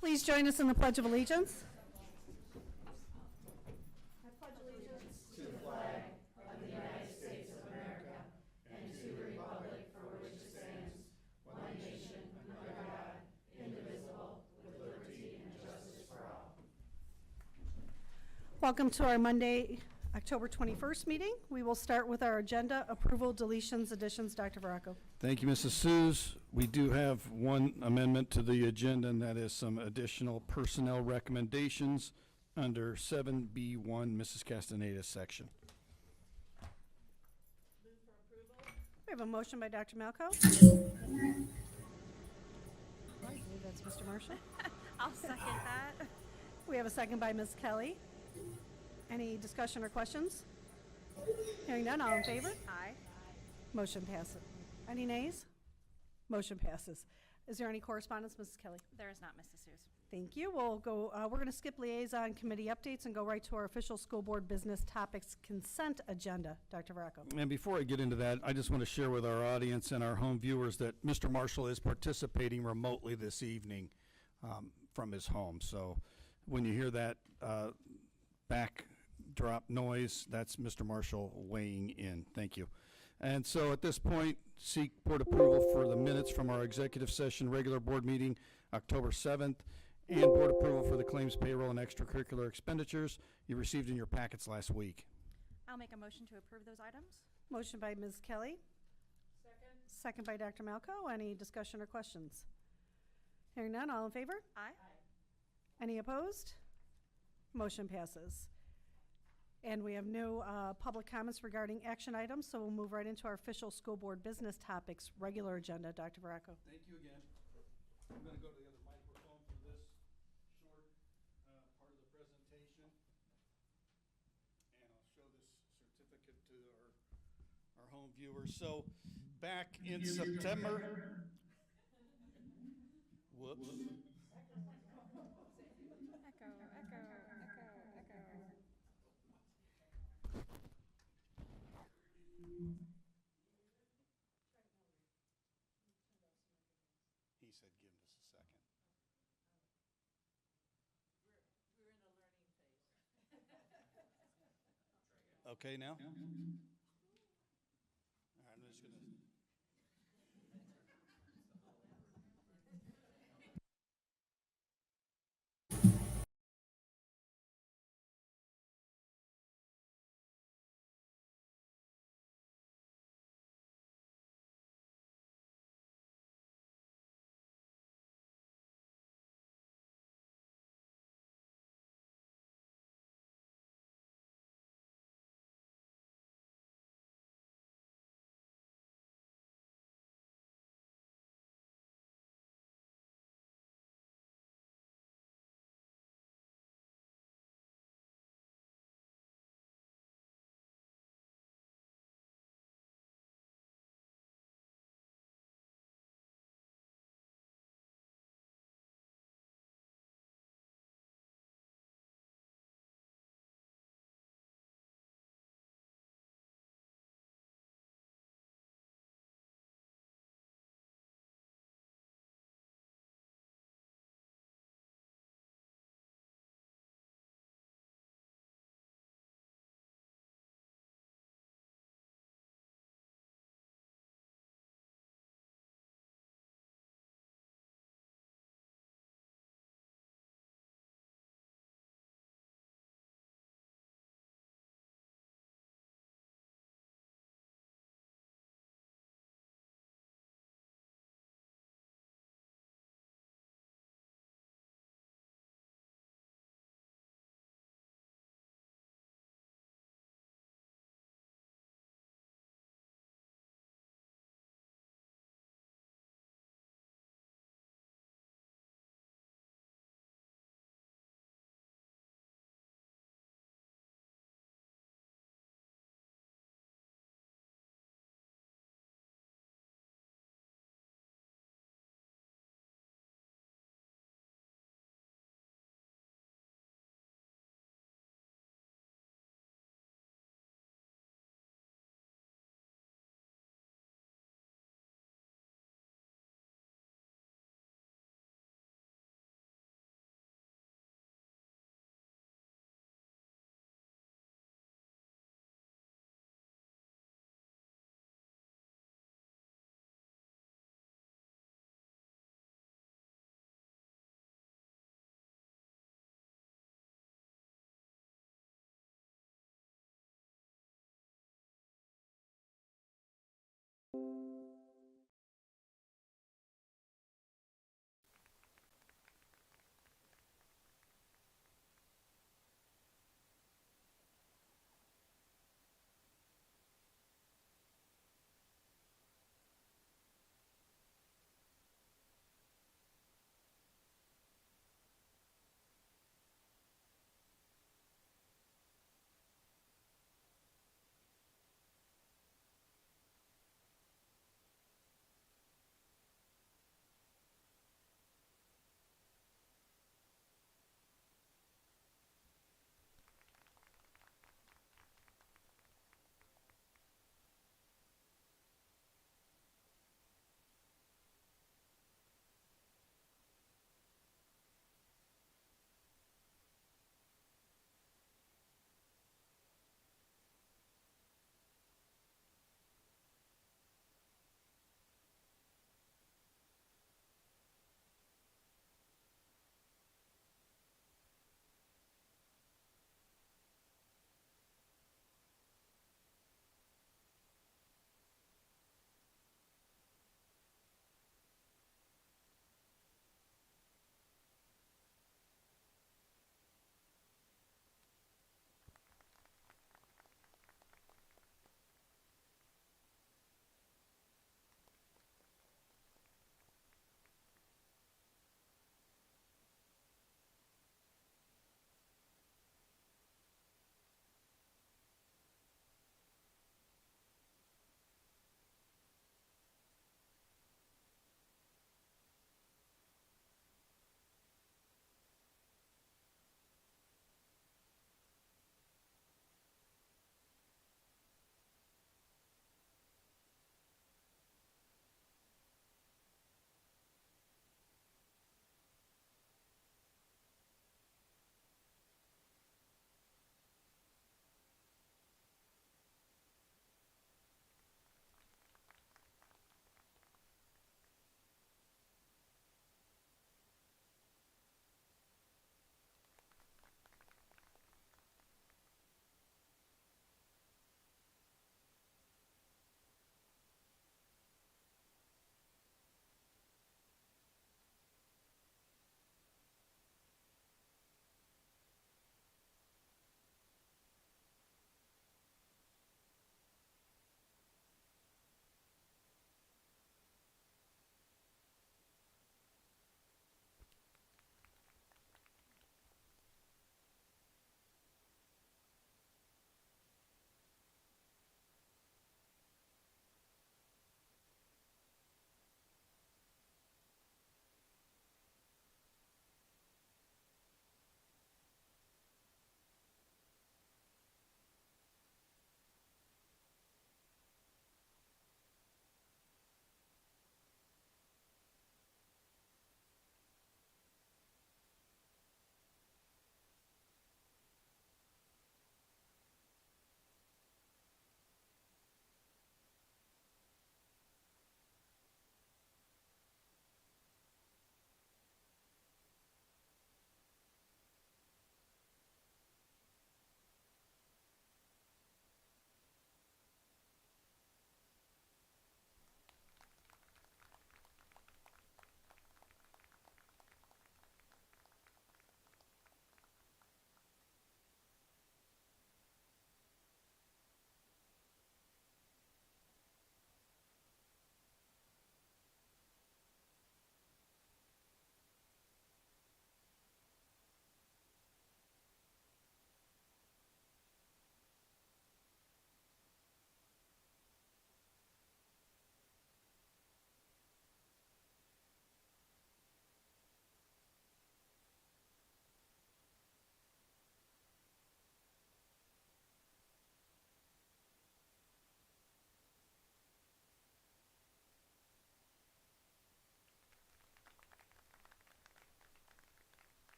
Please join us in the Pledge of Allegiance. Welcome to our Monday, October 21st meeting. We will start with our agenda, approval, deletions, additions. Dr. Varacco. Thank you, Mrs. Suze. We do have one amendment to the agenda, and that is some additional personnel recommendations under 7B1, Mrs. Castaneda's section. We have a motion by Dr. Malco. I believe that's Mr. Marshall. I'll second that. We have a second by Ms. Kelly. Any discussion or questions? Hearing none, all in favor? Aye. Motion passes. Any nays? Motion passes. Is there any correspondence, Mrs. Kelly? There is not, Mrs. Seuss. Thank you. We'll go, we're going to skip liaison committee updates and go right to our official school board business topics consent agenda. Dr. Varacco. And before I get into that, I just want to share with our audience and our home viewers that Mr. Marshall is participating remotely this evening from his home. So when you hear that backdrop noise, that's Mr. Marshall weighing in. Thank you. And so at this point, seek board approval for the minutes from our executive session regular board meeting October 7th and board approval for the claims, payroll, and extracurricular expenditures you received in your packets last week. I'll make a motion to approve those items. Motion by Ms. Kelly. Second by Dr. Malco. Any discussion or questions? Hearing none, all in favor? Aye. Any opposed? Motion passes. And we have no public comments regarding action items, so we'll move right into our official school board business topics regular agenda. Dr. Varacco. Thank you again. I'm going to go to the other microphone for this short part of the presentation. And I'll show this certificate to our home viewers. So back in September, whoops. Echo, echo, echo, echo. He said give us a second. We're in a learning phase. Okay now?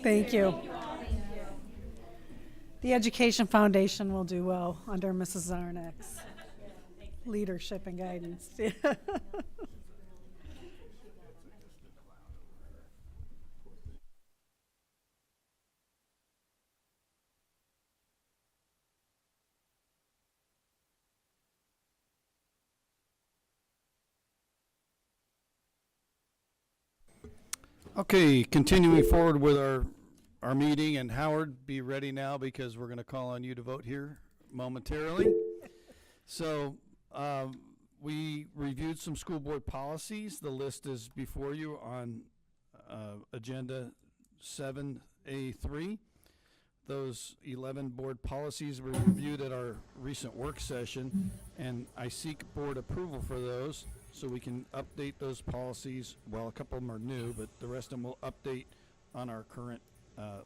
Thank you. The Education Foundation will do well under Mrs. Zarnik's leadership and guidance. Okay, continuing forward with our meeting, and Howard, be ready now because we're going to call on you to vote here momentarily. So, we reviewed some school board policies. The list is before you on agenda 7A3. Those 11 board policies were reviewed at our recent work session, and I seek board approval for those so we can update those policies. Well, a couple of them are new, but the rest of them will update on our current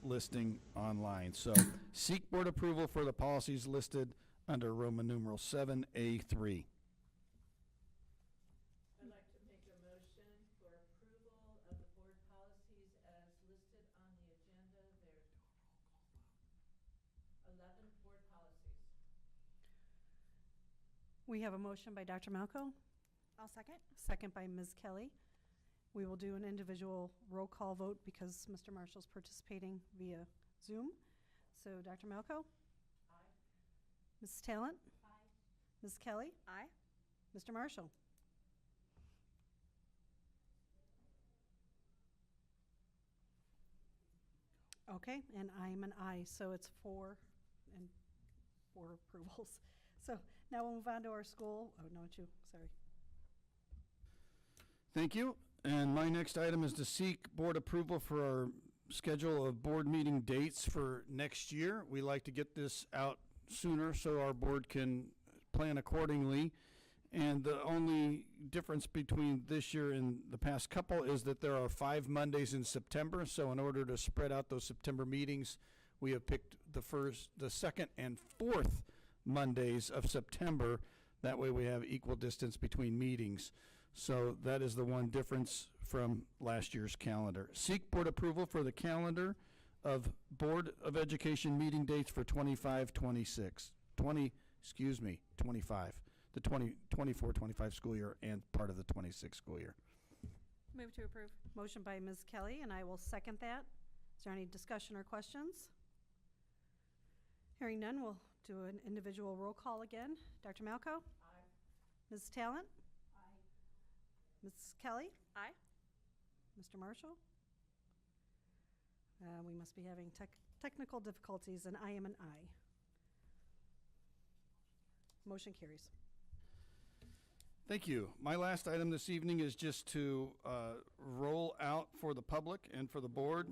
listing online. So seek board approval for the policies listed under Roman numeral 7A3. I'd like to make a motion for approval of the board policies as listed on the agenda. There's 11 board policies. We have a motion by Dr. Malco, I'll second. second by Ms. Kelly. We will do an individual roll call vote because Mr. Marshall's participating via Zoom. So Dr. Malco? Aye. Mrs. Talent? Aye. Ms. Kelly? Aye. Mr. Marshall? Okay, and I'm an aye, so it's 4 and 4 approvals. So now we'll move on to our school, oh, no, it's you, sorry. Thank you. And my next item is to seek board approval for our schedule of board meeting dates for next year. We like to get this out sooner so our board can plan accordingly. And the only difference between this year and the past couple is that there are 5 Mondays in September. So in order to spread out those September meetings, we have picked the second and fourth Mondays of September. That way we have equal distance between meetings. So that is the one difference from last year's calendar. Seek board approval for the calendar of Board of Education meeting dates for 25, 26, 25, the 24-25 school year and part of the 26 school year. Move to approve. Motion by Ms. Kelly, and I will second that. Is there any discussion or questions? Hearing none, we'll do an individual roll call again. Dr. Malco? Aye. Ms. Talent? Aye. Ms. Kelly? Aye. Mr. Marshall? We must be having technical difficulties, and I am an aye. Motion carries. Thank you. My last item this evening is just to roll out for the public and for the board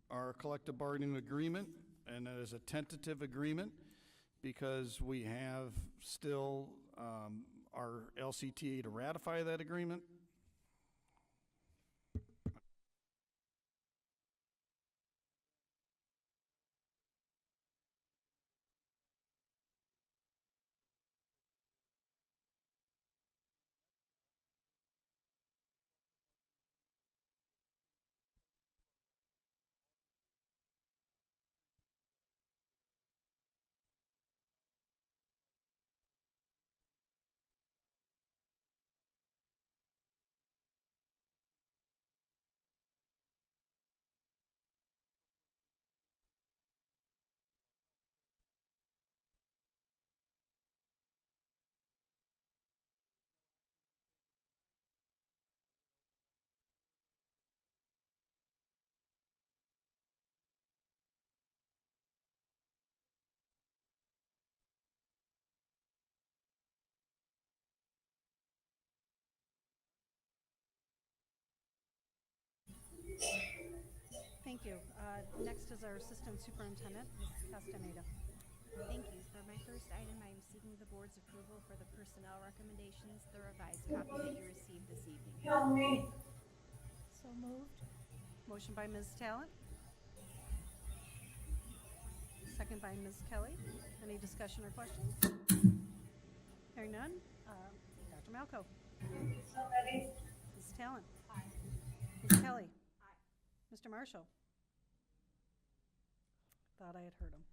our collective bargaining agreement, and that is a tentative agreement because we have still our LCTA to ratify that agreement. Thank you. Next is our Assistant Superintendent, Ms. Castaneda. Thank you. For my first item, I am seeking the board's approval for the personnel recommendations, the revised copy that you received this evening. So moved. Motion by Ms. Talent. Second by Ms. Kelly. Any discussion or questions? Hearing none, Dr. Malco. Ms. Talent. Ms. Kelly. Mr. Marshall. thought I had heard him.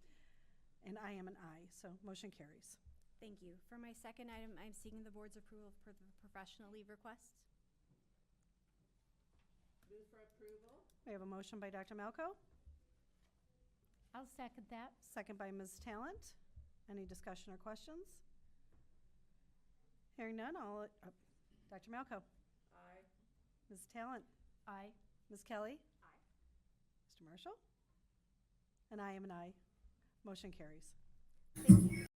And I am an aye, so motion carries. Thank you. For my second item, I'm seeking the board's approval for the professional leave requests. Move for approval? We have a motion by Dr. Malco, I'll second that. second by Ms. Talent. Any discussion or questions? Hearing none, Dr. Malco. Aye. Ms. Talent. Aye. Ms. Kelly. Aye. Mr. Marshall. And I am an aye. Motion carries. Thank you.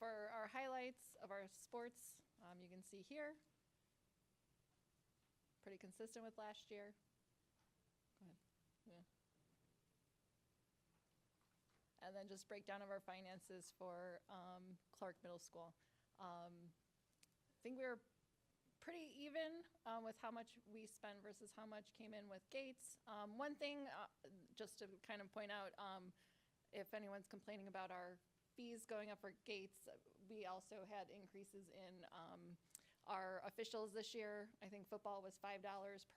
For our highlights of our sports, you can see here. Pretty consistent with last year. Go ahead. Yeah. And then just breakdown of our finances for Clark Middle School. I think we were pretty even with how much we spent versus how much came in with Gates. One thing, just to kind of point out, if anyone's complaining about our fees going up for Gates, we also had increases in our officials this year. I think football was $5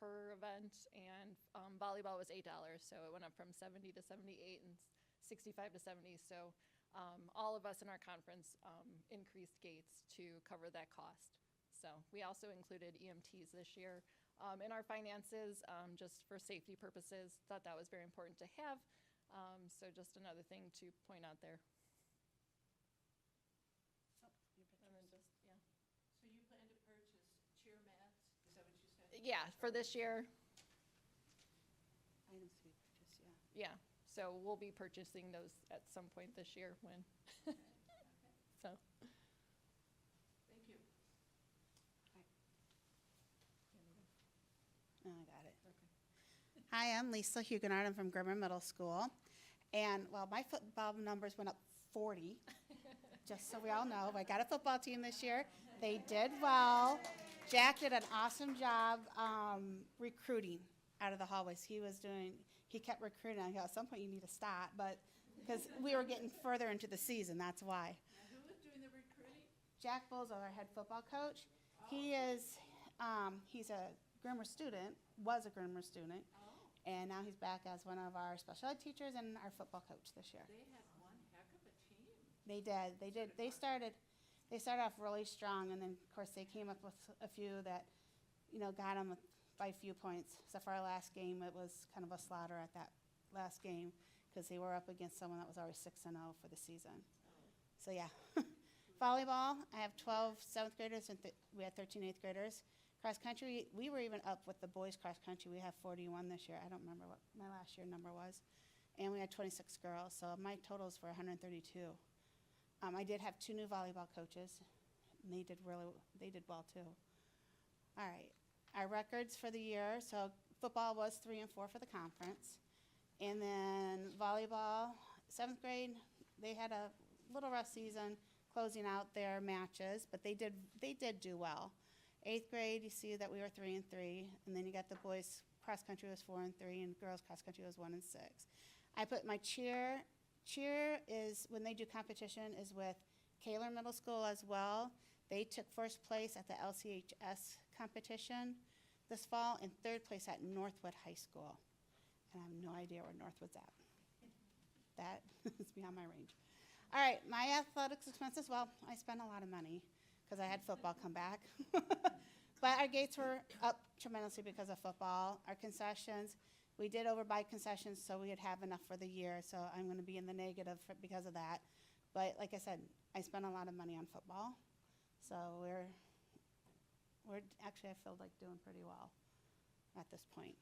per event, and volleyball was $8. So it went up from 70 to 78 and 65 to 70. So all of us in our conference increased Gates to cover that cost. So we also included EMTs this year in our finances, just for safety purposes. Thought that was very important to have. So just another thing to point out there. And then just, yeah. So you plan to purchase cheer mats? Is that what you said? Yeah, for this year, Items to be purchased, yeah. yeah. So we'll be purchasing those at some point this year when, so. Thank you. Oh, I got it. Hi, I'm Lisa Huguenard. I'm from Grimmer Middle School. And, well, my football numbers went up 40, just so we all know. I got a football team this year. They did well. Jack did an awesome job recruiting out of the hallways. He kept recruiting. I go, at some point you need to stop, but, because we were getting further into the season, that's why. Now, who was doing the recruiting? Jack Bowles, our head football coach, he is, he's a Grimmer student, was a Grimmer student, and now he's back as one of our special ed teachers and our football coach this year. They had one heck of a team. They did. They started, they started off really strong, and then, of course, they came up with a few that, got them by a few points. Except for our last game, it was kind of a slaughter at that last game, because they were up against someone that was already 6-0 for the season. So, yeah. Volleyball, I have 12 seventh graders, and we had 13 eighth graders. Cross country, we were even up with the boys cross country. We have 41 this year. I don't remember what my last year number was. And we had 26 girls, so my totals were 132. I did have 2 new volleyball coaches, and they did well too. All right, our records for the year. So football was 3-4 for the conference, and then volleyball, 7th grade, they had a little rough season closing out their matches, but they did do well. 8th grade, you see that we were 3-3, and then you got the boys cross country was 4-3, and girls cross country was 1-6. I put my cheer. Cheer is, when they do competition, is with Kaler Middle School as well. They took first place at the LCHS competition this fall and 3rd place at Northwood High School. And I have no idea where Northwood's at. That is beyond my range. All right, my athletics expenses, well, I spent a lot of money because I had football come back. But our gates were up tremendously because of football. Our concessions, we did overbuy concessions so we would have enough for the year, so I'm going to be in the negative because of that. But like I said, I spent a lot of money on football, so we're actually, I feel like doing pretty well at this point.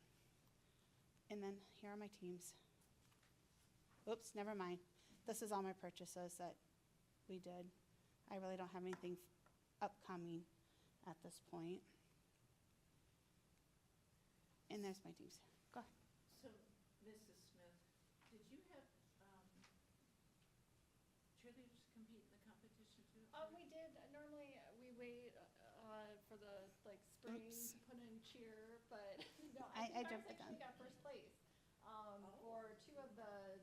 And then here are my teams. Oops, never mind. This is all my purchases that we did. I really don't have anything upcoming at this point. And there's my teams. Go ahead. So, Mrs. Smith, did you have cheerleaders compete in the competition too? We did, normally, we wait, for the, spring, Oops. put in cheer, but, no, I I think jumped ours the gun. actually got first place. For 2 of the,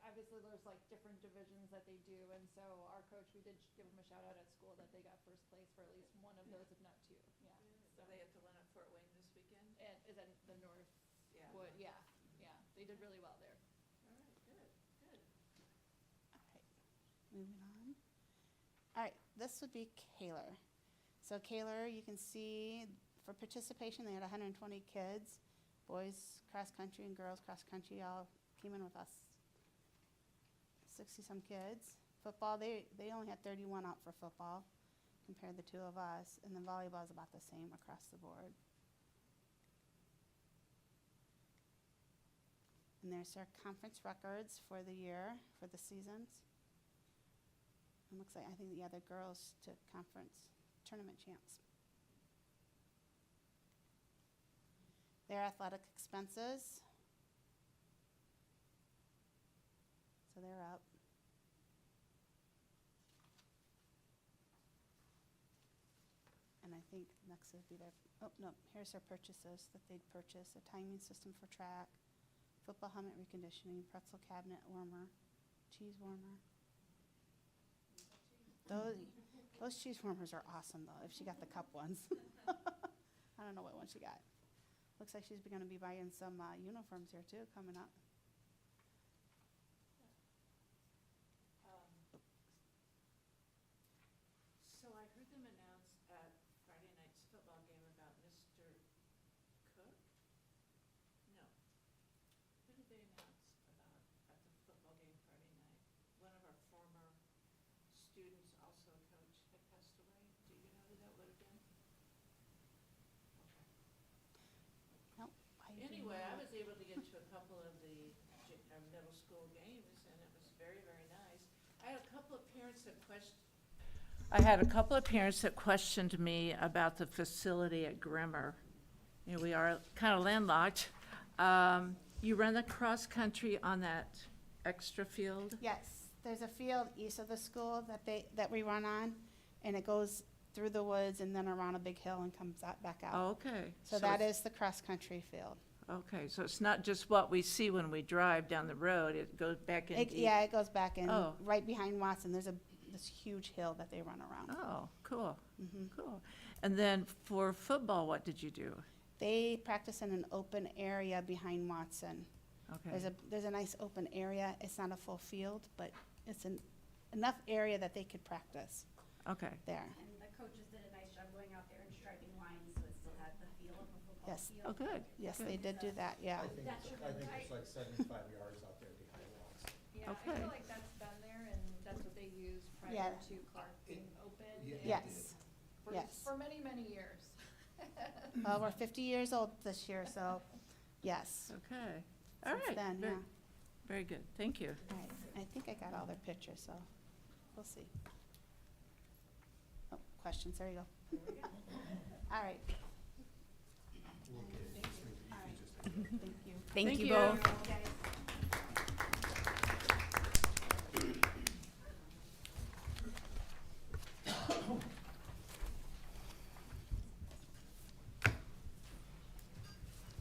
obviously, there's different divisions that they do, and so our coach, we did give them a shout out at school that they got first place for at least one of those, if not 2, yeah. So they have to run at Fort Wayne this weekend? And is that the Northwood? Yeah, they did really well there. All right, good. All right, moving on. All right, this would be Kaler. So Kaler, you can see for participation, they had 120 kids. Boys cross country and girls cross country all came in with us. 60-some kids. Football, they only had 31 out for football compared to the 2 of us. And then volleyball is about the same across the board. And there's our conference records for the year, for the seasons. It looks like, I think the other girls took conference tournament champs. Their athletic expenses. So they're up. And I think next would be their, oh, no, here's their purchases that they'd purchase. A timing system for track, football helmet reconditioning, pretzel cabinet warmer, cheese warmer. Those cheese warmers are awesome, though, if she got the cup ones. I don't know what one she got. Looks like she's going to be buying some uniforms here, too, coming up. So I heard them announce at Friday night's football game about Mr. Cook? No. Who did they announce about at the football game Friday night? One of our former students, also a coach, had passed away. Do you know who that would have been? Okay. Nope. I do Anyway, I not. was able to get to a couple of the middle school games, and it was very, very nice. I had a couple of parents that questioned me about the facility at Grimmer. You know, we are kind of landlocked. You run the cross-country on that extra field? Yes, there's a field east of the school that we run on, and it goes through the woods and then around a big hill and comes back out. Oh, okay. So that it's- is the cross-country field. Okay, so it's not just what we see when we drive down the road, it goes back in deep? Yeah, it goes back in, Oh. right behind Watson. There's this huge hill that they run around. Oh, cool, Mhm. cool. And then for football, what did you do? They practice in an open area behind Watson. Okay. There's a nice open area. It's not a full field, but it's enough area that they could practice Okay. there. And the coaches did a nice job going out there and striping lines, so it still had the feel of a football Yes. field. Oh, good. Yes, they did do that, yeah. I think it's like 75 yards out there behind walls. Yeah, I Okay. feel like that's been there and that's what they used prior Yeah. to Clark being open. Yeah, and Yes, for- yes. For many, many years. Well, we're 50 years old this year, so, yes. Okay. All Since right. then, Very- yeah. Very good. Thank you. All right, I think I got all their pictures, so we'll see. Oh, questions, there you go. All right. Thank you. Thank you both.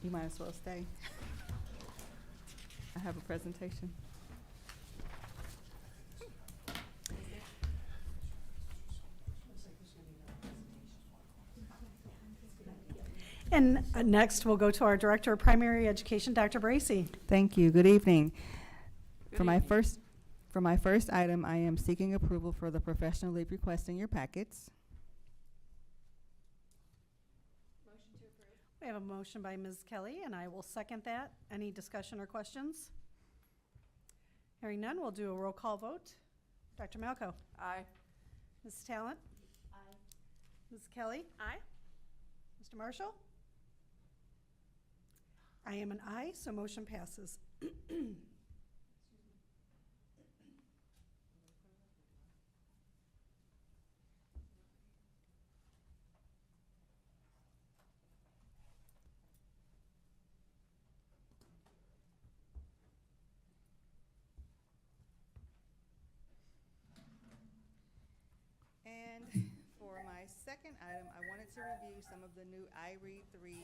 You might as well stay. I have a presentation. And next, we'll go to our Director of Primary Education, Dr. Bracy. Thank you. Good evening. Good For my evening. first item, I am seeking approval for the professional leave request in your packets. Motion to approve. We have a motion by Ms. Kelly, and I will second that. Any discussion or questions? Hearing none, we'll do a roll call vote. Dr. Malco? Aye. Ms. Talent? Aye. Ms. Kelly? Aye. Mr. Marshall? I am an aye, so motion passes. And for my second item, I wanted to review some of the new iRead 3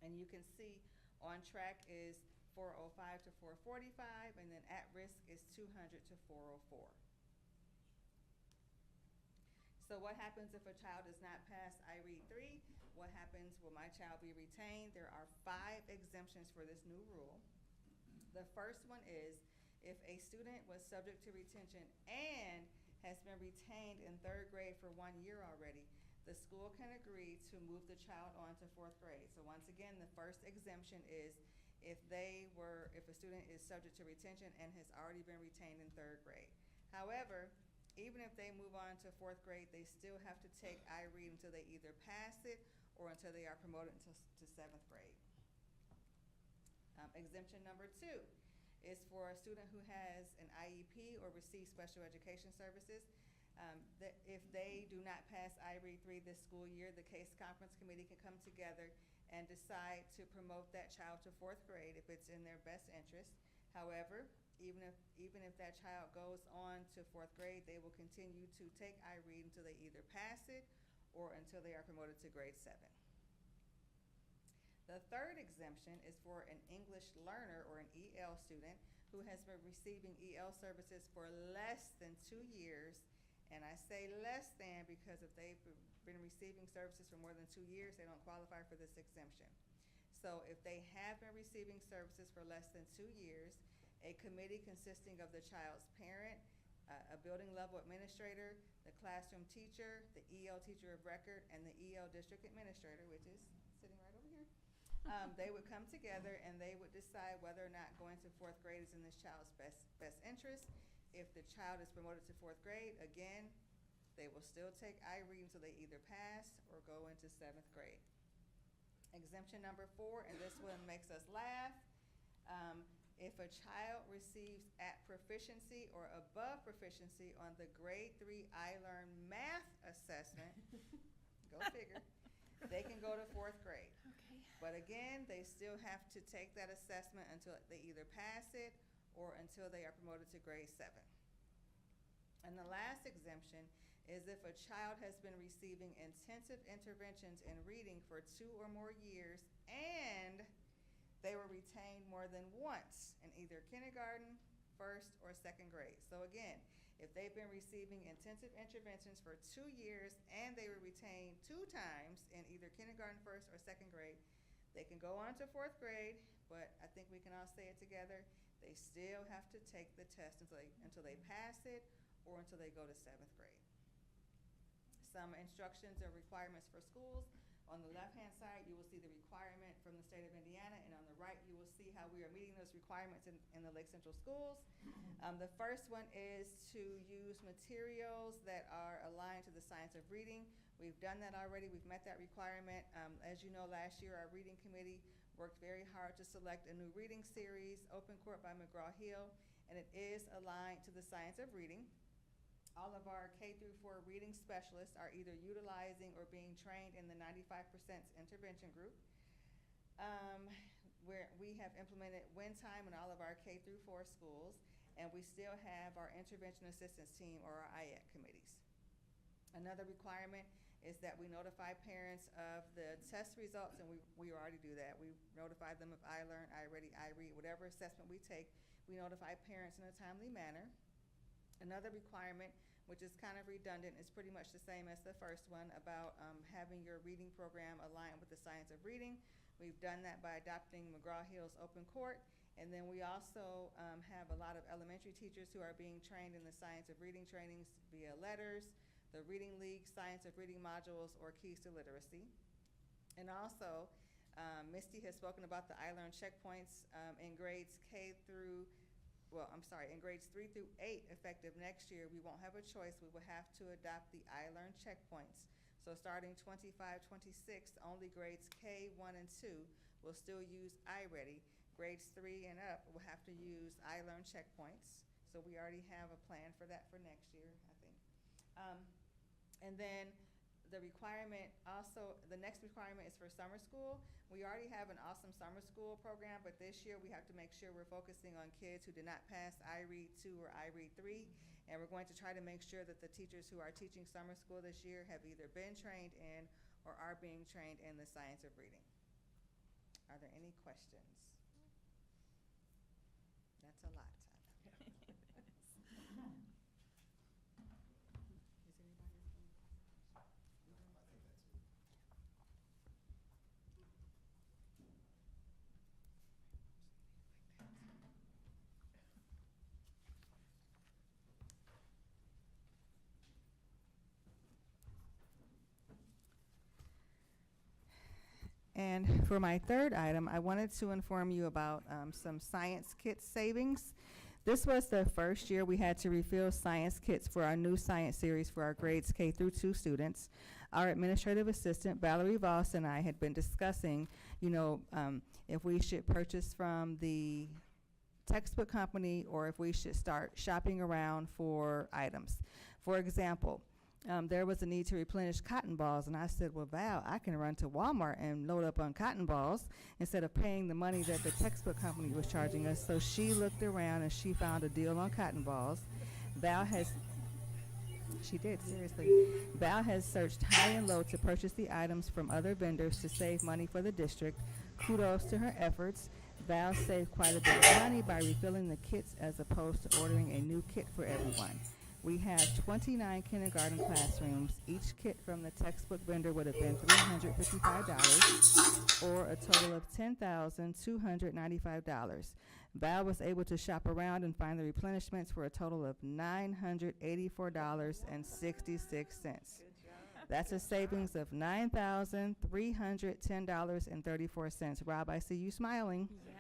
And you can see on track is 405 to 445, and then at risk is 200 to 404. So what happens if a child does not pass iRead 3? What happens? Will my child be retained? There are 5 exemptions for this new rule. The first one is if a student was subject to retention and has been retained in 3rd grade for 1 year already, the school can agree to move the child on to 4th grade. So once again, the first exemption is if a student is subject to retention and has already been retained in 3rd grade. However, even if they move on to 4th grade, they still have to take iRead until they either pass it or until they are promoted to 7th grade. Exemption number 2 is for a student who has an IEP or receives special education services. That if they do not pass iRead 3 this school year, the case conference committee can come together and decide to promote that child to 4th grade if it's in their best interest. However, even if that child goes on to 4th grade, they will continue to take iRead until they either pass it or until they are promoted to grade 7. The third exemption is for an English learner or an EL student who has been receiving EL services for less than 2 years. And I say less than because if they've been receiving services for more than 2 years, they don't qualify for this exemption. So if they have been receiving services for less than 2 years, a committee consisting of the child's parent, a building level administrator, the classroom teacher, the EL teacher of record, and the EL district administrator, which is sitting right over here, They would come together and they would decide whether or not going to fourth grade is in this child's best interest. If the child is promoted to fourth grade, again, they will still take iRead until they either pass or go into seventh grade. Exemption number 4, and this one makes us laugh. If a child receives at proficiency or above proficiency on the grade 3 iLearn math assessment, go figure, they can go to fourth grade. Okay. But again, they still have to take that assessment until they either pass it or until they are promoted to grade 7. And the last exemption is if a child has been receiving intensive interventions in reading for 2 or more years and they were retained more than once in either kindergarten, first, or second grade. So again, if they've been receiving intensive interventions for 2 years and they were retained 2 times in either kindergarten, first, or second grade, they can go on to fourth grade, but I think we can all say it together, they still have to take the test until they pass it or until they go to seventh grade. Some instructions or requirements for schools. On the left-hand side, you will see the requirement from the state of Indiana, and on the right, you will see how we are meeting those requirements in the Lake Central schools. The first one is to use materials that are aligned to the science of reading. We've done that already. We've met that requirement. As you know, last year, our reading committee worked very hard to select a new reading series, Open Court by McGraw-Hill, and it is aligned to the science of reading. All of our K-4 reading specialists are either utilizing or being trained in the 95% intervention group. Where we have implemented win time in all of our K-4 schools, and we still have our intervention assistance team or our IAC committees. Another requirement is that we notify parents of the test results, and we already do that. We notify them of iLearn, iReady, iRead, whatever assessment we take, we notify parents in a timely manner. Another requirement, which is kind of redundant, is pretty much the same as the first one about having your reading program aligned with the science of reading. We've done that by adopting McGraw-Hill's Open Court, and then we also have a lot of elementary teachers who are being trained in the science of reading trainings via letters, the Reading League Science of Reading modules, or Keys to Literacy. And also, Misty has spoken about the iLearn checkpoints in grades in grades 3 through 8, effective next year. We won't have a choice. We will have to adopt the iLearn checkpoints. So starting 25-26, only grades K, 1, and 2 will still use iReady. Grades 3 and up will have to use iLearn checkpoints. So we already have a plan for that for next year, I think. And then the next requirement is for summer school. We already have an awesome summer school program, but this year we have to make sure we're focusing on kids who did not pass iRead 2 or iRead 3, and we're going to try to make sure that the teachers who are teaching summer school this year have either been trained in or are being trained in the science of reading. Are there any questions? That's a lot. And for my third item, I wanted to inform you about some science kit savings. This was the first year we had to refill science kits for our new science series for our grades K through 2 students. Our administrative assistant, Valerie Voss, and I had been discussing, if we should purchase from the textbook company or if we should start shopping around for items. For example, there was a need to replenish cotton balls, and I said, well, Val, I can run to Walmart and load up on cotton balls instead of paying the money that the textbook company was charging us. So she looked around and she found a deal on cotton balls. She did, seriously. Val has searched high and low to purchase the items from other vendors to save money for the district. Kudos to her efforts. Val saved quite a bit of money by refilling the kits as opposed to ordering a new kit for everyone. We have 29 kindergarten classrooms. Each kit from the textbook vendor would have been $355, or a total of $10,295. Val was able to shop around and find the replenishments for a total of $984.66. That's a savings of $9,310.34. Rob, I see you smiling. Yeah.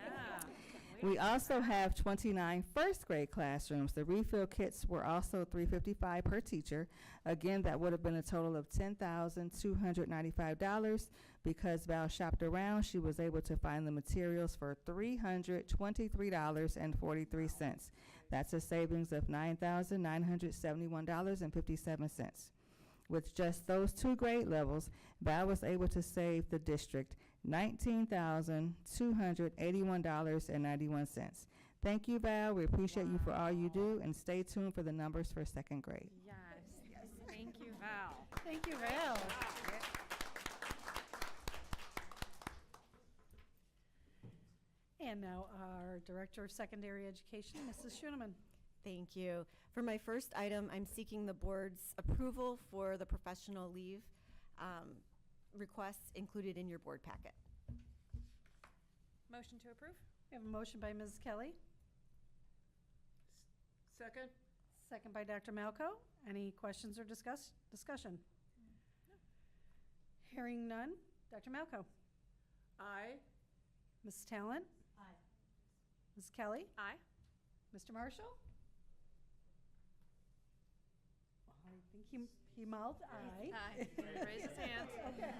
We also have 29 first grade classrooms. The refill kits were also $355 per teacher. Again, that would have been a total of $10,295. Because Val shopped around, she was able to find the materials for $323.43. That's a savings of $9,971.57. With just those 2 grade levels, Val was able to save the district $19,281.91. Thank you, Val. We appreciate you for all you do, and stay tuned for the numbers for 2nd grade. Yes, yes. Thank you, Val. Thank you, Val. And now our Director of Secondary Education, Mrs. Schoeneman. Thank you. For my first item, I'm seeking the board's approval for the professional leave requests included in your board packet. Motion to approve? We have a motion by Mrs. Kelly, Second? second by Dr. Malco. Any questions or discussion? Hearing none. Dr. Malco. Aye. Mrs. Talent. Aye. Mrs. Kelly. Aye. Mr. Marshall? I think he mouthed aye. Aye. Raise his hand. Okay.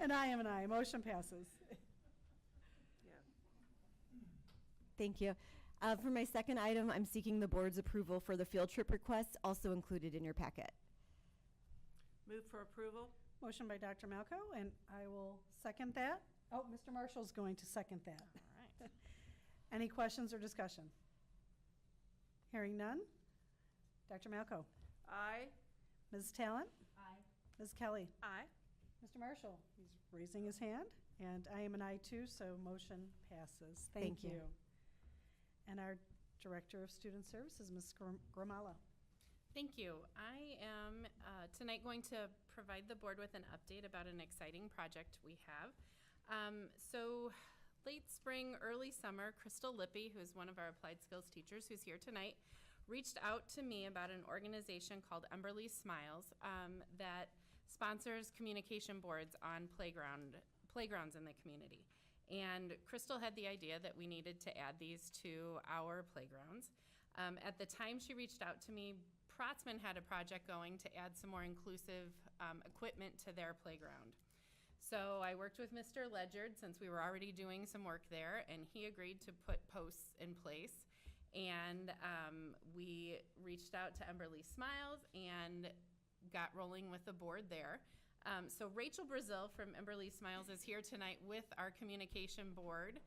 And I am an aye. Motion passes. Thank you. For my second item, I'm seeking the board's approval for the field trip requests also included in your packet. Move for approval? Motion by Dr. Malco, and I will second that. Oh, Mr. Marshall's going to second that. All right. Any questions or discussion? Hearing none. Dr. Malco. Aye. Mrs. Talent. Aye. Ms. Kelly. Aye. Mr. Marshall, he's raising his hand, and I am an aye too, so motion passes. Thank you. And our Director of Student Services, Ms. Gramala. Thank you. I am tonight going to provide the board with an update about an exciting project we have. So late spring, early summer, Crystal Lippy, who is one of our applied skills teachers who's here tonight, reached out to me about an organization called Emberly Smiles that sponsors communication boards on playgrounds in the community. And Crystal had the idea that we needed to add these to our playgrounds. At the time she reached out to me, Protzman had a project going to add some more inclusive equipment to their playground. So I worked with Mr. Ledgerd, since we were already doing some work there, and he agreed to put posts in place. And we reached out to Emberly Smiles and got rolling with the board there. So Rachel Brazil from Emberly Smiles is here tonight with our communication board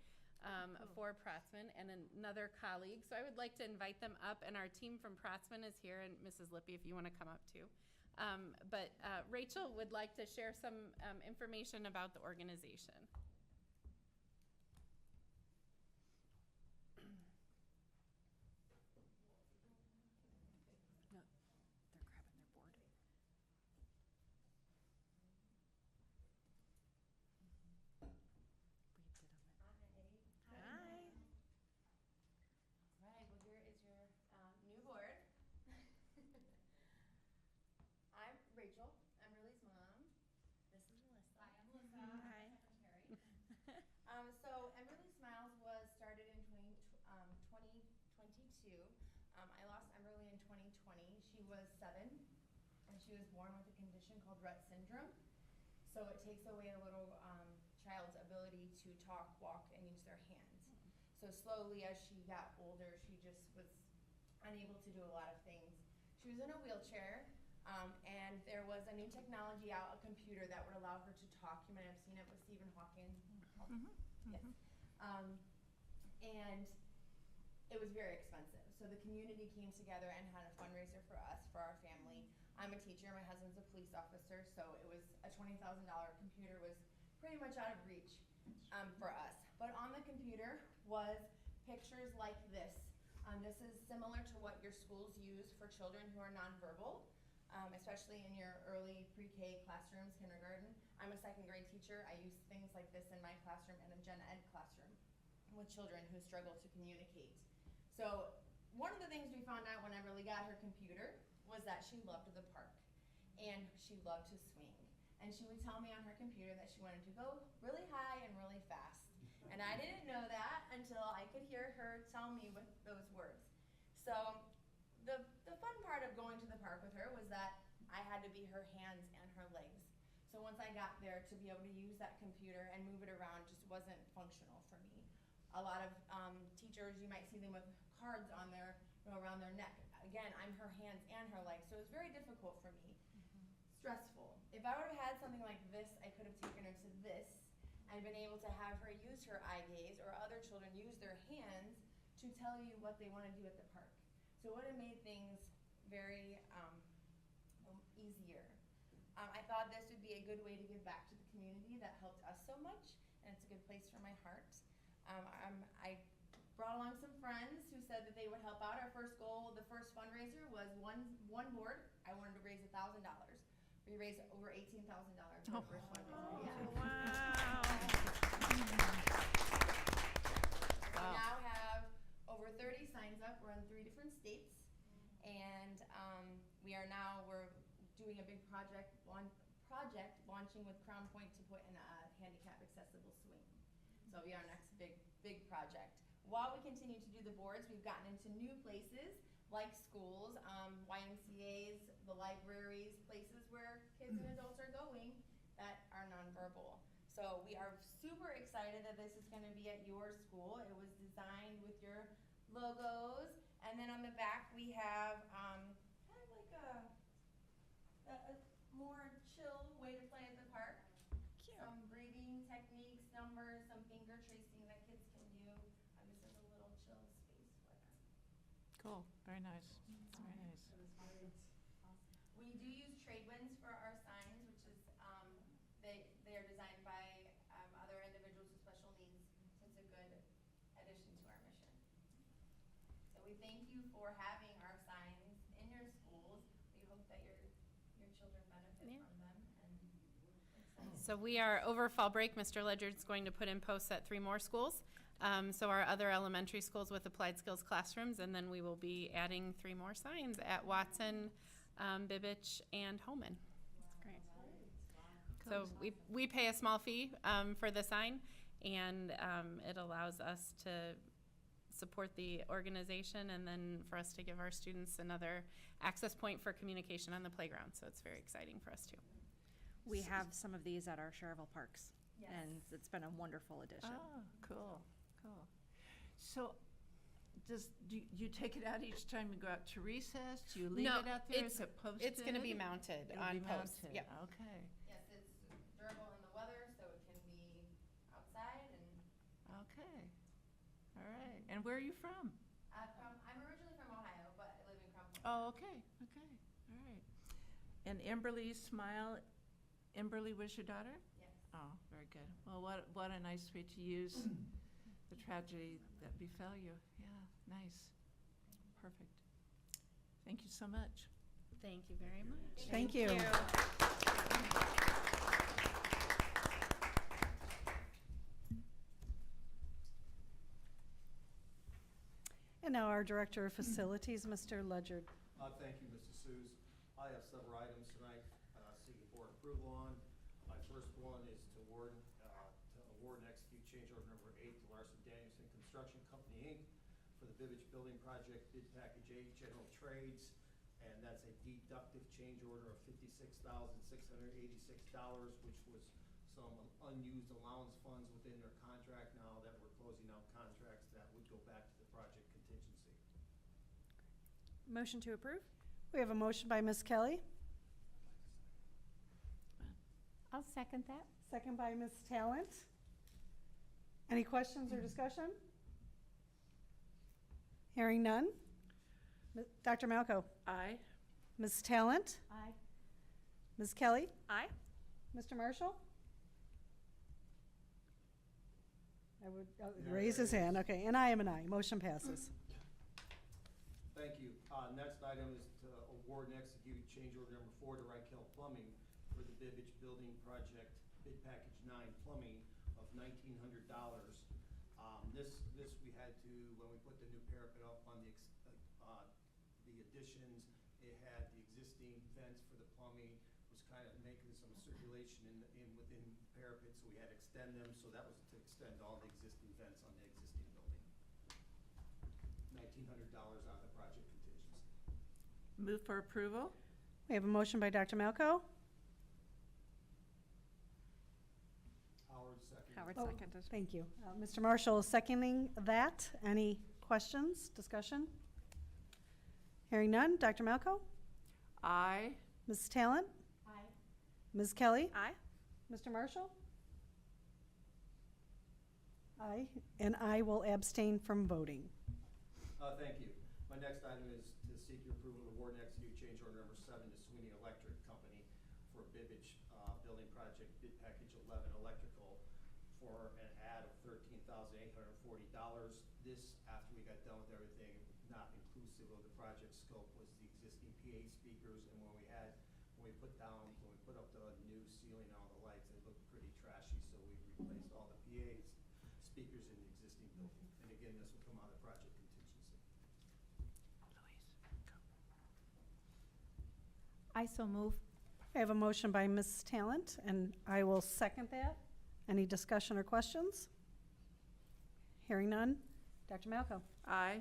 for Protzman and another colleague. So I would like to invite them up, and our team from Protzman is here, and Mrs. Lippy, if you want to come up too. But Rachel would like to share some information about the organization. Rachel, Emberly's mom. This is Melissa. Hi, I'm Melissa. Hi. Secretary. So Emberly Smiles was started in 2022. I lost Emberly in 2020. She was 7, and she was born with a condition called Rett syndrome. So it takes away a little child's ability to talk, walk, and use their hands. So slowly, as she got older, she just was unable to do a lot of things. She was in a wheelchair. And there was a new technology out, a computer that would allow her to talk. You might have seen it with Stephen Hawking. Yes. And it was very expensive. So the community came together and had a fundraiser for us, for our family. I'm a teacher, my husband's a police officer, so it was a $20,000 computer was pretty much out of reach for us. But on the computer was pictures like this. This is similar to what your schools use for children who are nonverbal. Especially in your early pre-K classrooms, kindergarten. I'm a 2nd grade teacher. I use things like this in my classroom and a gen ed classroom with children who struggle to communicate. So one of the things we found out when Emberly got her computer was that she loved the park. and she loved to swing. And she would tell me on her computer that she wanted to go really high and really fast. And I didn't know that until I could hear her tell me with those words. So the fun part of going to the park with her was that I had to be her hands and her legs. So once I got there, to be able to use that computer and move it around just wasn't functional for me. A lot of teachers, you might see them with cards on their, around their neck. Again, I'm her hands and her legs, so it was very difficult for me. Stressful. If I would have had something like this, I could have taken her to this and been able to have her use her eye gaze, or other children use their hands to tell you what they want to do at the park. So it would have made things very easier. I thought this would be a good way to give back to the community that helped us so much, and it's a good place for my heart. I brought along some friends who said that they would help out. Our first goal, the first fundraiser, was one board. I wanted to raise $1,000. We raised over $18,000 for the first fundraiser. Yeah. Wow. We now have over 30 signs up. We're in 3 different states, and we're doing a big project launching with Crown Point to put in a handicap accessible swing. So it'll be our next big project. While we continue to do the boards, we've gotten into new places like schools, YMCA's, the libraries, places where kids and adults are going that are nonverbal. So we are super excited that this is going to be at your school. It was designed with your logos, and then on the back we have kind of like a more chill way to play at the park. Some breathing techniques, numbers, some finger tracing that kids can do. This is a little chill space for them. Cool, very nice, very nice. We do use trade winds for our signs, which is, they are designed by other individuals with special needs, so it's a good addition to our mission. So we thank you for having our signs in your schools. We hope that your children benefit from them. So we are over fall break. Mr. Ledyard's going to put in posts at 3 more schools. So our other elementary schools with applied skills classrooms, and then we will be adding 3 more signs at Watson, Bibbich, and Holman. Great. So we pay a small fee for the sign, and it allows us to support the organization, and then for us to give our students another access point for communication on the playground. So it's very exciting for us too. We have some of these at our Cherville parks, Yes. and it's been a wonderful addition. Oh, cool, cool. So do you take it out each time you go out to recess? Do you leave No, it out there? Is it's- it posted? It's going to be mounted It'll on be posts. mounted. Yeah. Okay, Yes, it's durable in the weather, so it can be outside and okay. All right. And where are you from? I'm originally from Ohio, but I live in Crown Point. Oh, okay, okay, all right. And Emberly Smile, Emberly was your daughter? Yes. Oh, very good. Well, what a nice way to use the tragedy that befell you. Yeah, nice. Perfect. Thank you so much. Thank you very much. Thank you. And now our Director of Facilities, Mr. Ledyard. Thank you, Mrs. Suze. I have several items tonight seeking board approval on. My first one is to award and execute change order number 8 to Larson Danielson Construction Company, Inc. for the Bibbich Building Project Bid Package 8 General Trades, and that's a deductive change order of $56,686, which was some unused allowance funds within their contract. Now that we're closing out contracts, that would go back to the project contingency. Motion to approve? We have a motion by Ms. Kelly, I'll second that. second by Ms. Talent. Any questions or discussion? Hearing none. Dr. Malco? Aye. Ms. Talent? Aye. Ms. Kelly? Aye. Mr. Marshall? I would raise his hand, okay, and I am an aye. Motion passes. Thank you. Next item is to award and execute change order number 4 to Reichel Plumbing for the Bibbich Building Project Bid Package 9 Plumbing of $1,900. This we had to, when we put the new parapet up on the additions, it had the existing vents for the plumbing circulation within parapet, so we had to extend them, so that was to extend all the existing vents on the existing building. $1,900 out of the project contingency. Move for approval? We have a motion by Dr. Malco. Howard, second. Howard Oh, seconded. Thank you. Mr. Marshall is seconding that. Any questions, discussion? Hearing none. Dr. Malco? Aye. Mrs. Talent? Aye. Ms. Kelly? Aye. Mr. Marshall? Aye. And I will abstain from voting. Thank you. My next item is to seek your approval to award and execute change order number 7 to Sweeney Electric Company for Bibbage Building Project Bid Package 11 Electrical for an add of $13,840. This, after we got done with everything, not inclusive of the project scope, was the existing PA speakers, and when we put up the new ceiling and all the lights, they looked pretty trashy, so we replaced all the PA speakers in the existing building. And again, this will come out of the project contingency. I so move. I have a motion by Ms. Talent, and I will second that. Any discussion or questions? Hearing none. Dr. Malco? Aye.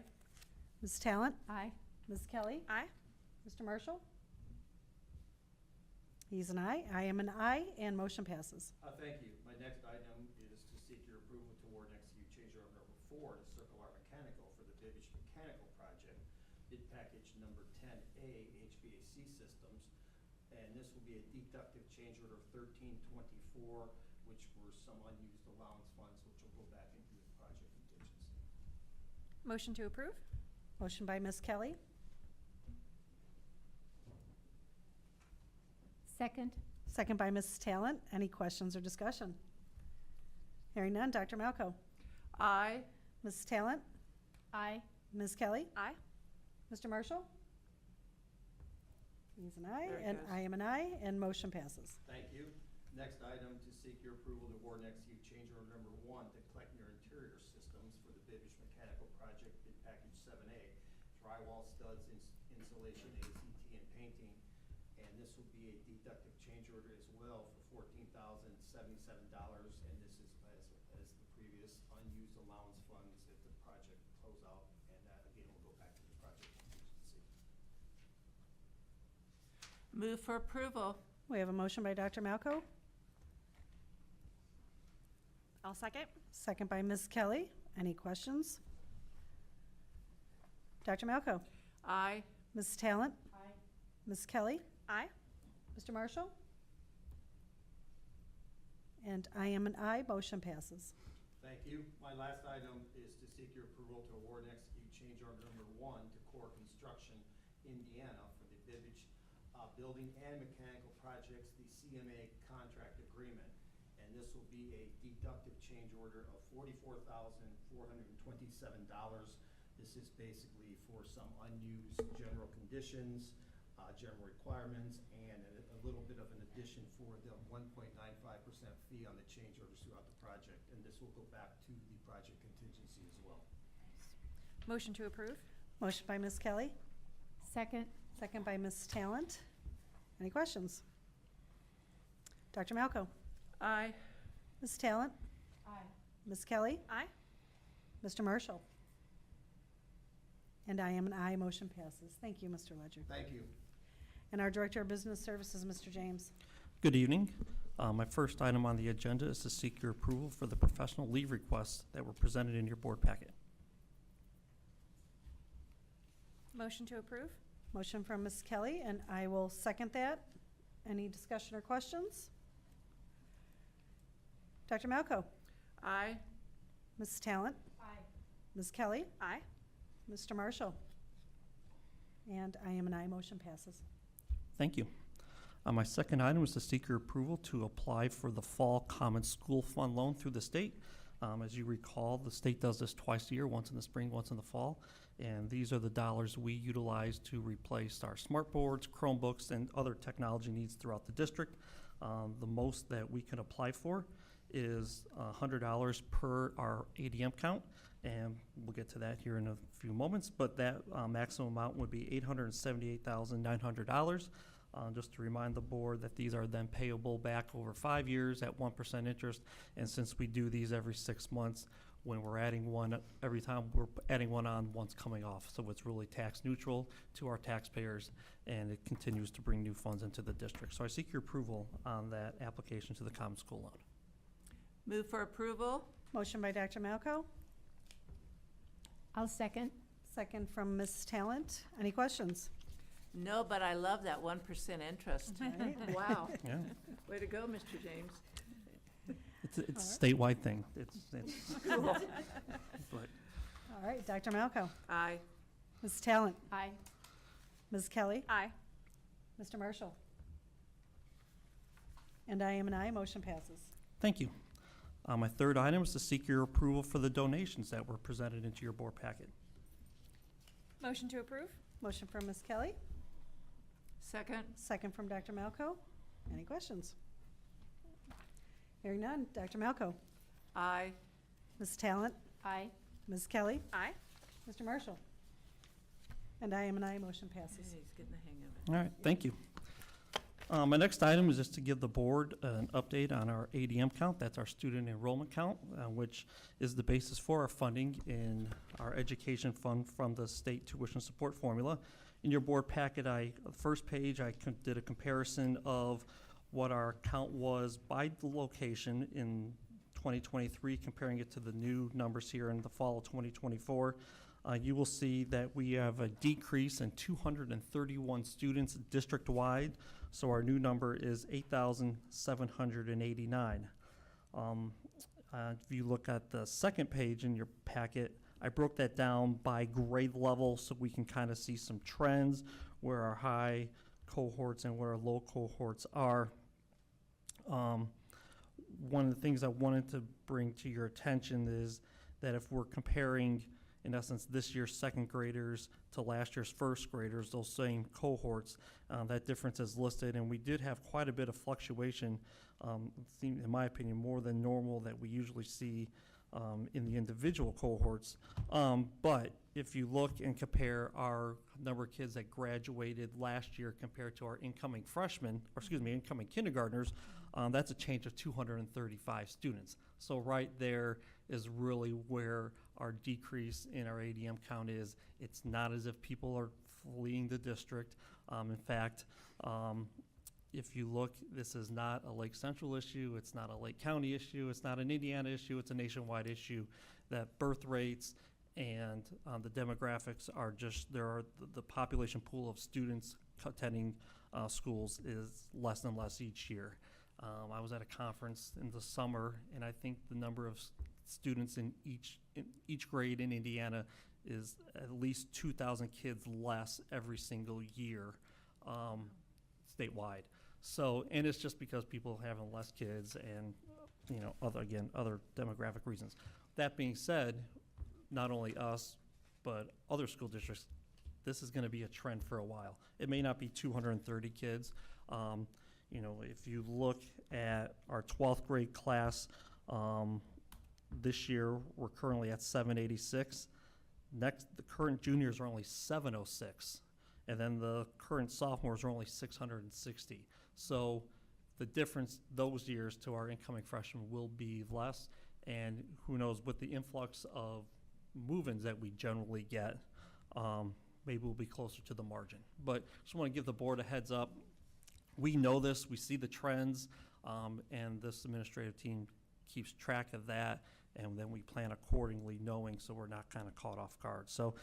Ms. Talent? Aye. Ms. Kelly? Aye. Mr. Marshall? He's an aye. I am an aye, and motion passes. Thank you. My next item is to seek your approval to award and execute change order number 4 to Circle R Mechanical for the Bibbage Mechanical Project, bid package number 10A, HVAC systems. And this will be a deductive change order of $1324, which were some unused allowance funds, which will go back into the project contingency. Motion to approve? Motion by Ms. Kelly, Second. second by Ms. Talent. Any questions or discussion? Hearing none. Dr. Malco? Aye. Ms. Talent? Aye. Ms. Kelly? Aye. Mr. Marshall? He's an aye, There it and goes. I am an aye, and motion passes. Thank you. Next item, to seek your approval to award and execute change order number 1 to Kleckner Interior Systems for the Bibbage Mechanical Project, bid package 7A, drywall studs, insulation, ACT, and painting. And this will be a deductive change order as well for $14,077, and this is as the previous unused allowance funds at the project closeout, and that again will go back to the project contingency. Move for approval? We have a motion by Dr. Malco, I'll second. second by Ms. Kelly. Any questions? Dr. Malco? Aye. Ms. Talent? Aye. Ms. Kelly? Aye. Mr. Marshall? And I am an aye. Motion passes. Thank you. My last item is to seek your approval to award and execute change order number 1 to Core Construction Indiana for the Bibbage Building and Mechanical Projects, the CMA contract agreement. And this will be a deductive change order of $44,427. This is basically for some unused general conditions, general requirements, and a little bit of an addition for the 1.95% fee on the change orders throughout the project. And this will go back to the project contingency as well. Motion to approve? Motion by Ms. Kelly, Second. second by Ms. Talent. Any questions? Dr. Malco? Aye. Ms. Talent? Aye. Ms. Kelly? Aye. Mr. Marshall? And I am an aye. Motion passes. Thank you, Mr. Ledger. Thank you. And our Director of Business Services, Mr. James. Good evening. My first item on the agenda is to seek your approval for the professional leave requests that were presented in your board packet. Motion to approve? Motion from Ms. Kelly, and I will second that. Any discussion or questions? Dr. Malco? Aye. Ms. Talent? Aye. Ms. Kelly? Aye. Mr. Marshall? And I am an aye. Motion passes. Thank you. My second item is to seek your approval to apply for the Fall Common School Fund loan through the state. As you recall, the state does this twice a year, once in the spring, once in the fall. And these are the dollars we utilize to replace our smart boards, Chromebooks, and other technology needs throughout the district. The most that we can apply for is $100 per our ADM count, and we'll get to that here in a few moments, but that maximum amount would be $878,900. Just to remind the board that these are then payable back over 5 years at 1% interest. And since we do these every 6 months, when we're adding one, every time we're adding one on, one's coming off. So it's really tax neutral to our taxpayers, and it continues to bring new funds into the district. So I seek your approval on that application to the common school loan. Move for approval? Motion by Dr. Malco, I'll second. second from Ms. Talent. Any questions? No, but I love that 1% interest. Right. Wow. Yeah, Way to go, Mr. James. it's a statewide thing. Cool. But All right, Dr. Malco, Aye. Ms. Talent, Aye. Ms. Kelly, Aye. Mr. Marshall. And I am an aye, motion passes. thank you. My third item is to seek your approval for the donations that were presented into your board packet. Motion to approve? Motion from Ms. Kelly, Second? second from Dr. Malco. Any questions? Hearing none. Dr. Malco, Aye. Ms. Talent, Aye. Ms. Kelly, Aye. Mr. Marshall. And I am an aye, motion passes. He's getting the hang of it. All right, thank you. My next item is just to give the board an update on our ADM count. That's our student enrollment count, which is the basis for our funding in our education fund from the state tuition support formula. In your board packet, first page, I did a comparison of what our count was by the location in 2023, comparing it to the new numbers here in the fall of 2024. You will see that we have a decrease in 231 students district-wide, so our new number is 8,789. If you look at the second page in your packet, I broke that down by grade level so we can kind of see some trends where our high cohorts and where our low cohorts are. One of the things I wanted to bring to your attention is that if we're comparing, in essence, this year's second graders to last year's first graders, those same cohorts, that difference is listed, and we did have quite a bit of fluctuation, in my opinion, more than normal that we usually see in the individual cohorts. But if you look and compare our number of kids that graduated last year compared to our incoming freshmen, or excuse me, incoming kindergartners, that's a change of 235 students. So right there is really where our decrease in our ADM count is. It's not as if people are fleeing the district. In fact, if you look, this is not a Lake Central issue, it's not a Lake County issue, it's not an Indiana issue, it's a nationwide issue, that birth rates and the demographics are just, the population pool of students attending schools is less and less each year. I was at a conference in the summer, and I think the number of students in each grade in Indiana is at least 2,000 kids less every single year, statewide. So, and it's just because people are having less kids and, other demographic reasons. That being said, not only us, but other school districts, this is gonna be a trend for a while. It may not be 230 kids. If you look at our 12th grade class, this year, we're currently at 786. The current juniors are only 706. And then the current sophomores are only 660. So the difference those years to our incoming freshmen will be less. And who knows, with the influx of move-ins that we generally get, maybe we'll be closer to the margin. But just want to give the board a heads up. We know this, we see the trends, and this administrative team keeps track of that, and then we plan accordingly, knowing so we're not kind of caught off guard. So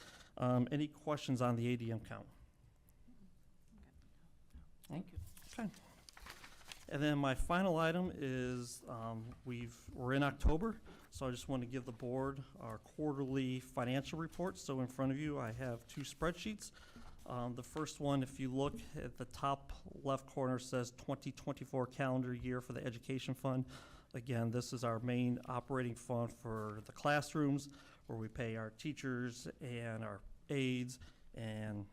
any questions on the ADM count? Thank you. Okay. And then my final item is we're in October, so I just want to give the board our quarterly financial report. So in front of you, I have two spreadsheets. The first one, if you look at the top left corner, says 2024 calendar year for the education fund. Again, this is our main operating fund for the classrooms, where we pay our teachers and our aides and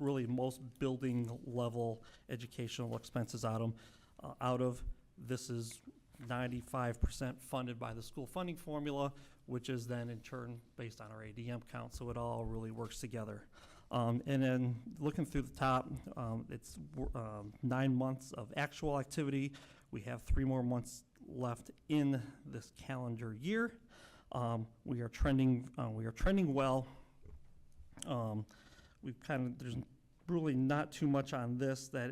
really most building level educational expenses out of. This is 95% funded by the school funding formula, which is then in turn based on our ADM count, so it all really works together. And then looking through the top, it's 9 months of actual activity. We have 3 more months left in this calendar year. We are trending well. There's really not too much on this that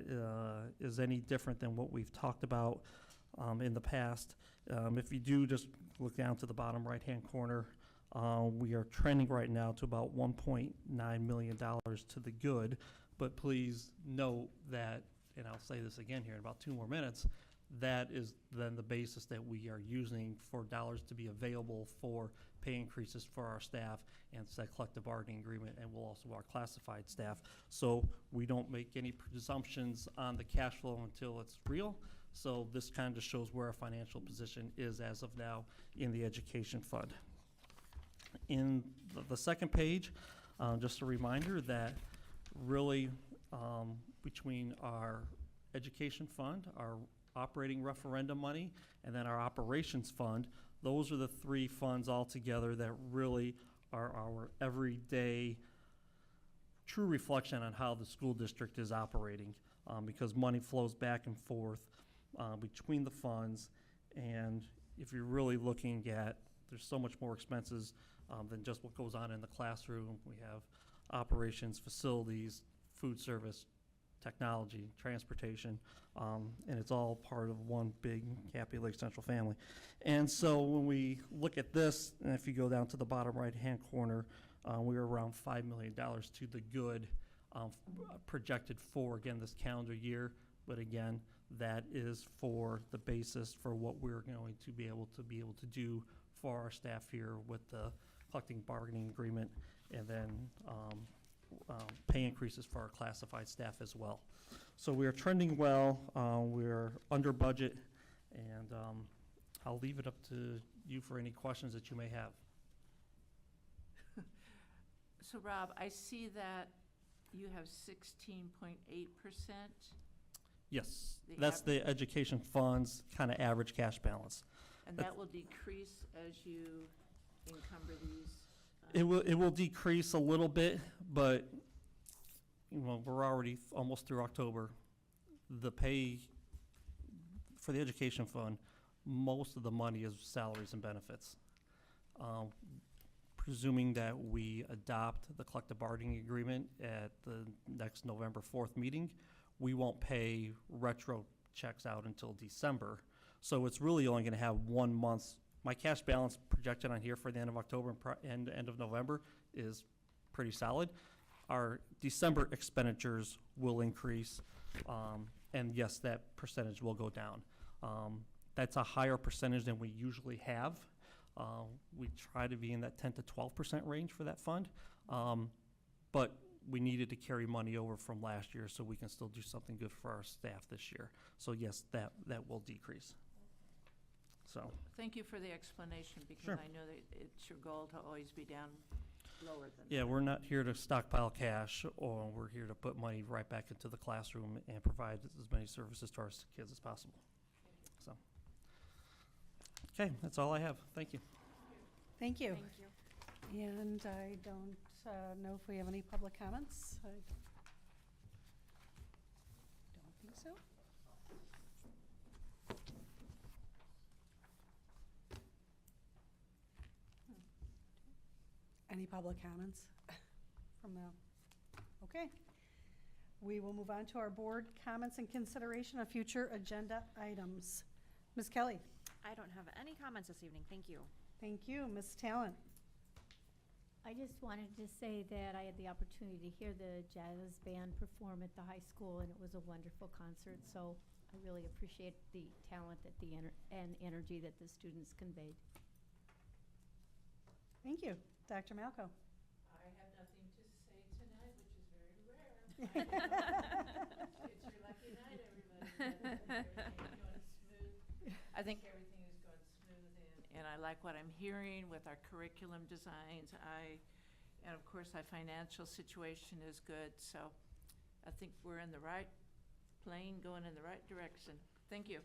is any different than what we've talked about in the past. If you do just look down to the bottom right-hand corner, we are trending right now to about $1.9 million to the good. But please note that, and I'll say this again here in about 2 more minutes, that is then the basis that we are using for dollars to be available for pay increases for our staff and said collective bargaining agreement, and will also our classified staff. So we don't make any presumptions on the cash flow until it's real. So this kind of shows where our financial position is as of now in the education fund. In the second page, just a reminder that really between our education fund, our operating referendum money, and then our operations fund, those are the 3 funds altogether that really are our everyday true reflection on how the school district is operating, because money flows back and forth between the funds. And if you're really looking at, there's so much more expenses than just what goes on in the classroom. We have operations, facilities, food service, technology, transportation, and it's all part of one big Happy Lake Central family. And so when we look at this, and if you go down to the bottom right-hand corner, we're around $5 million to the good projected for, again, this calendar year. But again, that is for the basis for what we're going to be able to do for our staff here with the collective bargaining agreement, and then pay increases for our classified staff as well. So we are trending well. We're under budget, and I'll leave it up to you for any questions that you may have. So Rob, I see that you have 16.8%. Yes, that's the education fund's kind of average cash balance. And that will decrease as you encumber these? It will decrease a little bit, but we're already almost through October. The pay for the education fund, most of the money is salaries and benefits. Presuming that we adopt the collective bargaining agreement at the next November 4th meeting, we won't pay retro checks out until December. So it's really only going to have 1 month. My cash balance projected on here for the end of October and end of November is pretty solid. Our December expenditures will increase, and yes, that percentage will go down. That's a higher percentage than we usually have. We try to be in that 10 to 12% range for that fund, but we needed to carry money over from last year so we can still do something good for our staff this year. So yes, that will decrease. So thank you for the explanation, because Sure. I know that it's your goal to always be down lower than yeah, that. we're not here to stockpile cash, or we're here to put money right back into the classroom and provide as many services to our kids as possible. So, okay, that's all I have. Thank you. Thank you. Thank you. And I don't know if we have any public comments. I don't think so. Any public comments from the, okay. We will move on to our board comments and consideration of future agenda items. Ms. Kelly? I don't have any comments this evening. Thank you. Thank you. Ms. Talent? I just wanted to say that I had the opportunity to hear the jazz band perform at the high school, and it was a wonderful concert. So I really appreciate the talent and energy that the students conveyed. Thank you. Dr. Malco? I have nothing to say tonight, which is very rare. It's your lucky night, everybody. I think everything is going smooth, and I like what I'm hearing with our curriculum designs. And of course, our financial situation is good, so I think we're in the right plane, going in the right direction. Thank you.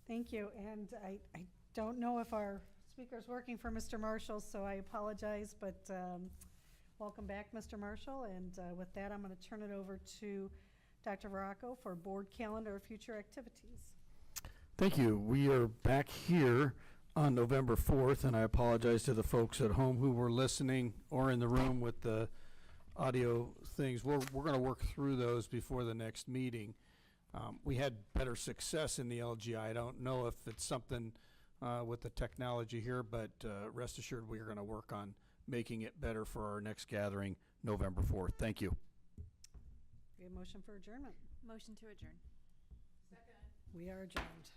Thank you. And I don't know if our speaker's working for Mr. Marshall, so I apologize, but Welcome back, Mr. Marshall, and with that, I'm going to turn it over to Dr. Varacco for board calendar of future activities. Thank you. We are back here on November 4th, and I apologize to the folks at home who were listening or in the room with the audio things. We're going to work through those before the next meeting. We had better success in the LGI. I don't know if it's something with the technology here, but rest assured we are going to work on making it better for our next gathering November 4th. Thank you. We have motion for adjournment. Motion to adjourn. We are adjourned.